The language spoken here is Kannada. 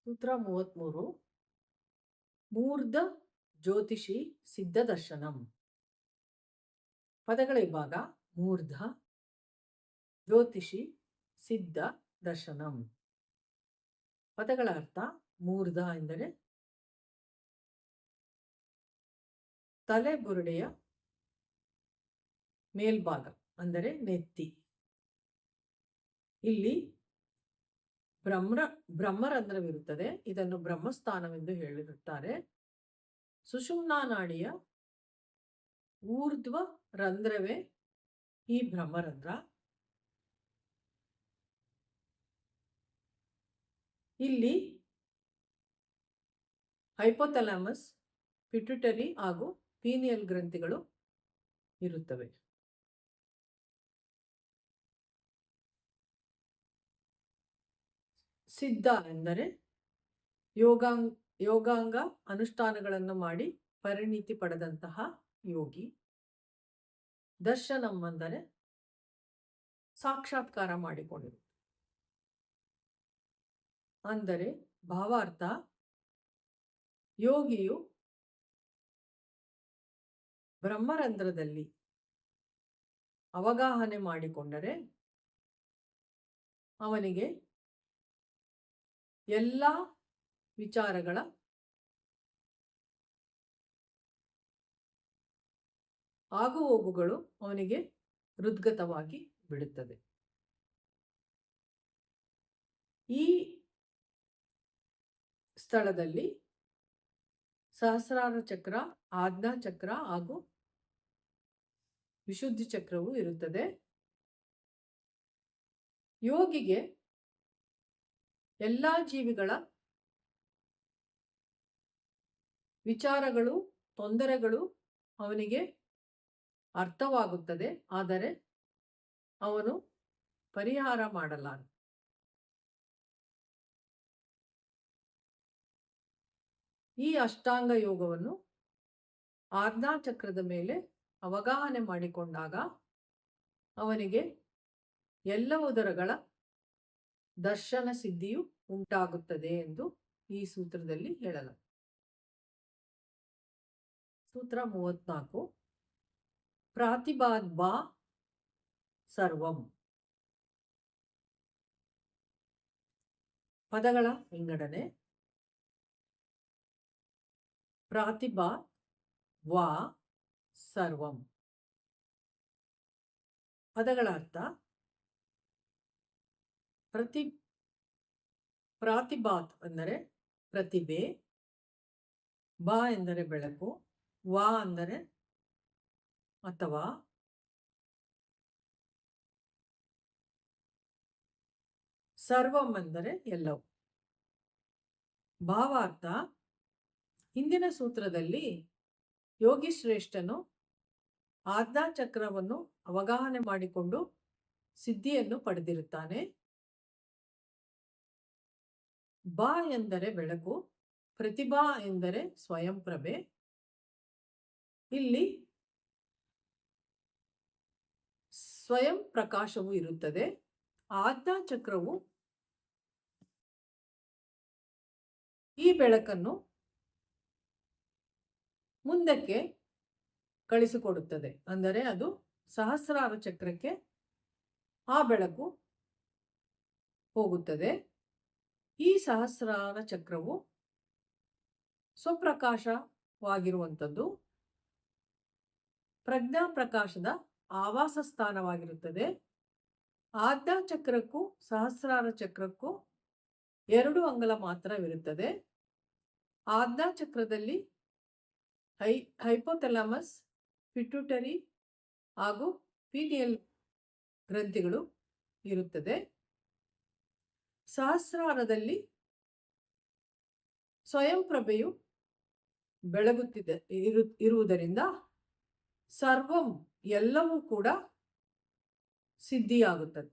ಸೂತ್ರ 33 ಮೂರ್ಧ ಜ್ಯೋತಿಷಿ ಸಿದ್ಧ ದರ್ಶನಂ. ಪದಗಳ ವಿಭಾಗ ಮೂರ್ಧ ಜ್ಯೋತಿಷಿ ಸಿದ್ಧ ದರ್ಶನಂ. ಪದಗಳ ಅರ್ಥ: ಮೂರ್ಧ ಎಂದರೆ ತಲೆಬುರುಡೆಯ ಮೇಲ್ಭಾಗ, ಅಂದರೆ ನೆತ್ತಿ. ಇಲ್ಲಿ ಬ್ರಹ್ಮರಂಧ್ರವಿರುತ್ತದೆ. ಇದನ್ನು ಬ್ರಹ್ಮಸ್ಥಾನವೆಂದು ಹೇಳಿರುತ್ತಾರೆ. ಸುಷುಮ್ನಾ ನಾಡಿಯ ಊರ್ಧ್ವ ರಂಧ್ರವೇ ಈ ಬ್ರಹ್ಮರಂಧ್ರ. ಇಲ್ಲಿ ಹೈಪೋಥಾಲಮಸ್, ಪಿಟ್ಯುಟರಿ ಹಾಗೂ ಪೀನಿಯಲ್ ಗ್ರಂಥಿಗಳು ಇರುತ್ತವೆ. ಸಿದ್ಧ ಎಂದರೆ ಯೋಗಾಂಗ ಅನುಷ್ಠಾನಗಳನ್ನು ಮಾಡಿ ಪರಿಣಿತಿ ಪಡೆದಂತಹ ಯೋಗಿ. ದರ್ಶನಂ ಅಂದರೆ ಸಾಕ್ಷಾತ್ಕಾರ ಮಾಡಿಕೊಂಡಿರುವುದು. ಅಂದರೆ ಭಾವಾರ್ಥ: ಯೋಗಿಯು ಬ್ರಹ್ಮರಂಧ್ರದಲ್ಲಿ ಅವಗಾಹನೆ ಮಾಡಿಕೊಂಡರೆ ಅವನಿಗೆ ಎಲ್ಲ ವಿಚಾರಗಳ ಆಗುಹೋಗುಗಳು ಅವನಿಗೆ ಹೃದ್ಗತವಾಗಿ ಬಿಡುತ್ತದೆ. ಈ ಸ್ಥಳದಲ್ಲಿ ಸಹಸ್ರಾರ ಚಕ್ರ, ಆಜ್ಞಾ ಚಕ್ರ ಹಾಗೂ ವಿಶುದ್ಧಿ ಚಕ್ರವು ಇರುತ್ತದೆ. ಯೋಗಿಗೆ ಎಲ್ಲ ಜೀವಿಗಳ ವಿಚಾರಗಳು, ತೊಂದರೆಗಳು ಅವನಿಗೆ ಅರ್ಥವಾಗುತ್ತದೆ. ಆದರೆ ಅವನು ಪರಿಹಾರ ಮಾಡಲಾರ. ಈ ಅಷ್ಟಾಂಗ ಯೋಗವನ್ನು ಆಜ್ಞಾ ಚಕ್ರದ ಮೇಲೆ ಅವಗಾಹನೆ ಮಾಡಿಕೊಂಡಾಗ ಅವನಿಗೆ ಎಲ್ಲವುದರಗಳ ದರ್ಶನ ಸಿದ್ಧಿಯು ಉಂಟಾಗುತ್ತದೆ ಎಂದು ಈ ಸೂತ್ರದಲ್ಲಿ ಹೇಳಲಾಗಿದೆ. ಸೂತ್ರ 34 ಪ್ರಾತಿಭಾದ್ಭಾ ಸರ್ವಂ. ಪದಗಳ ವಿಂಗಡಣೆ: ಪ್ರಾತಿಭಾ ವಾ ಸರ್ವಂ. ಪದಗಳ ಅರ್ಥ: ಪ್ರಾತಿಭಾತ್ ಅಂದರೆ ಪ್ರತಿಭೆ, ಬಾ ಎಂದರೆ ಬೆಳಕು, ವಾ ಅಂದರೆ ಅಥವಾ, ಸರ್ವಂ ಎಂದರೆ ಎಲ್ಲವೂ. ಭಾವಾರ್ಥ: ಹಿಂದಿನ ಸೂತ್ರದಲ್ಲಿ ಯೋಗಿ ಶ್ರೇಷ್ಠನು ಆಜ್ಞಾ ಚಕ್ರವನ್ನು ಅವಗಾಹನೆ ಮಾಡಿಕೊಂಡು ಸಿದ್ಧಿಯನ್ನು ಪಡೆದಿರುತ್ತಾನೆ. ಬಾ ಎಂದರೆ ಬೆಳಕು, ಪ್ರತಿಭಾ ಎಂದರೆ ಸ್ವಯಂ ಪ್ರಭೆ. ಇಲ್ಲಿ ಸ್ವಯಂ ಪ್ರಕಾಶವು ಇರುತ್ತದೆ. ಆಜ್ಞಾ ಚಕ್ರವು ಈ ಬೆಳಕನ್ನು ಮುಂದಕ್ಕೆ ಕಳಿಸಿಕೊಡುತ್ತದೆ. ಅಂದರೆ ಅದು ಸಹಸ್ರಾರ ಚಕ್ರಕ್ಕೆ ಆ ಬೆಳಕು ಹೋಗುತ್ತದೆ. ಈ ಸಹಸ್ರಾರ ಚಕ್ರವು ಸ್ವಪ್ರಕಾಶವಾಗಿರುವಂಥದ್ದು, ಪ್ರಜ್ಞಾ ಪ್ರಕಾಶದ ಆವಾಸ ಸ್ಥಾನವಾಗಿರುತ್ತದೆ. ಆಜ್ಞಾ ಚಕ್ರಕ್ಕೂ ಸಹಸ್ರಾರ ಚಕ್ರಕ್ಕೂ 2 ಅಂಗಲ ಮಾತ್ರವಿರುತ್ತದೆ. ಆಜ್ಞಾ ಚಕ್ರದಲ್ಲಿ ಹೈಪೋಥಾಲಮಸ್, ಪಿಟ್ಯುಟರಿ ಹಾಗೂ ಪೀನಿಯಲ್ ಗ್ರಂಥಿಗಳು ಇರುತ್ತದೆ. ಸಹಸ್ರಾರದಲ್ಲಿ ಸ್ವಯಂ ಪ್ರಭೆಯು ಇರುವುದರಿಂದ ಸರ್ವಂ ಎಲ್ಲವೂ ಕೂಡ ಸಿದ್ಧಿಯಾಗುತ್ತದೆ.